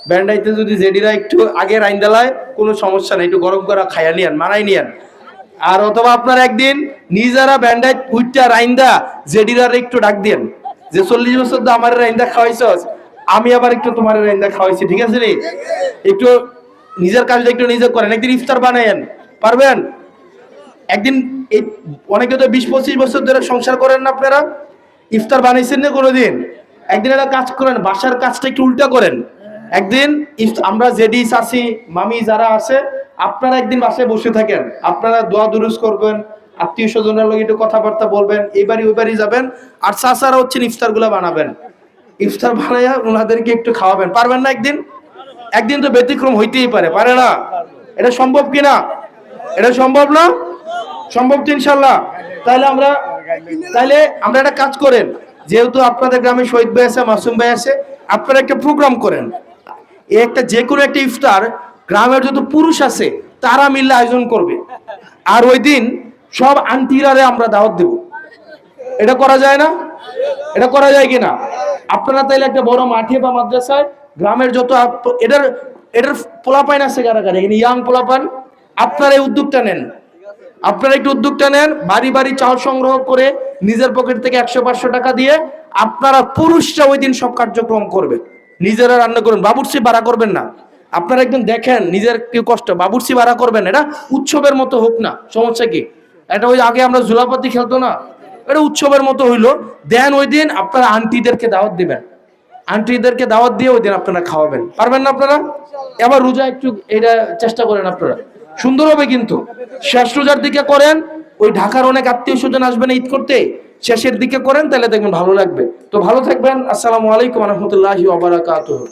ব্যান্ডাইতে যদি জেডিরা একটু আগে রাইন দেলায় কোনো সমস্যা নেই, একটু গরম করা খাইয়া নিয়ান, মানাই নিয়ান। আর অথবা আপনার একদিন নিজেরা ব্যান্ডাইট উইটটা রাইন্দা জেডিরার একটু ডাক দিয়েন যে 40 বছর তো আমার রাইন্দা খাওয়াইছস, আমি আবার একটু তোমার রাইন্দা খাওয়াইছি, ঠিক আছে রে? একটু নিজের কাজটা একটু নিজে করেন, একদিন ইফতার বানায়েন, পারবেন? একদিন এই অনেকে তো 20-25 বছর ধরে সংসার করেন না, আপনারা ইফতার বানাইছেন না কোনোদিন? একদিন একটা কাজ করেন, বাসার কাজটা একটু উল্টা করেন। একদিন আমরা জেডি চাচি মামি যারা আছে, আপনারা একদিন বাসায় বসে থাকেন, আপনারা দোয়া দুরুজ করবেন, আত্মীয় স্বজনের লোক একটু কথাবার্তা বলবেন, এই বাড়ি ওই বাড়ি যাবেন, আর চাচারা হচ্ছেন ইফতার গুলা বানাবেন, ইফতার বানাইয়া ওনাদেরকে একটু খাওয়াবেন। পারবেন না? একদিন একদিন তো ব্যতিক্রম হইতেই পারে, পারে না? এটা সম্ভব কিনা? এটা সম্ভব না? সম্ভব তো ইনশাল্লাহ। তাহলে আমরা একটা কাজ করেন, যেহেতু আপনাদের গ্রামে শহীদ ভাই আছে, মাসুম ভাই আছে, আপনারা একটা প্রোগ্রাম করেন, একটা যে কোনো একটা ইফতার গ্রামের যত পুরুষ আছে তারা মিলে আয়োজন করবে, আর ওই দিন সব আন্টিরারে আমরা দাওয়াত দেব। এটা করা যায় না? এটা করা যায় কিনা? আপনারা তাইলে একটা বড় মাঠে বা মাদ্রাসায় গ্রামের যত এটার এটার পোলাপাইন আছে কারাগারে, এখানে ইয়াং পোলাপান, আপনারা এই উদ্যোগটা নেন, আপনারা একটু উদ্যোগটা নেন, বাড়ি বাড়ি চাল সংগ্রহ করে নিজের পকেট থেকে 100-500 টাকা দিয়ে আপনারা পুরুষরা ওই দিন সব কার্যক্রম করবে, নিজেরা রান্না করবেন, বাবুর্চি ভাড়া করবেন না। আপনারা একদম দেখেন নিজের কি কষ্ট, বাবুর্চি ভাড়া করবেন, এটা উৎসবের মতো হোক না, সমস্যা কি? এটা ওই আগে আমরা ঝুলাপাতি খেলতো না, এটা উৎসবের মতো হইলো। দেন ওই দিন আপনারা আন্টিদেরকে দাওয়াত দিবেন, আন্টিদেরকে দাওয়াত দিয়ে ওই দিন আপনারা খাওয়াবেন। পারবেন না আপনারা? এবার রোজা একটু এটা চেষ্টা করেন, আপনারা সুন্দর হবে কিন্তু। শেষ রোজার দিকে করেন, ওই ঢাকার অনেক আত্মীয় স্বজন আসবেন ঈদ করতে, শেষের দিকে করেন, তাহলে দেখবেন ভালো লাগবে। তো ভালো থাকবেন। আসসালামু আলাইকুম ওয়া রাহমাতুল্লাহি ওয়া বারাকাতুহু।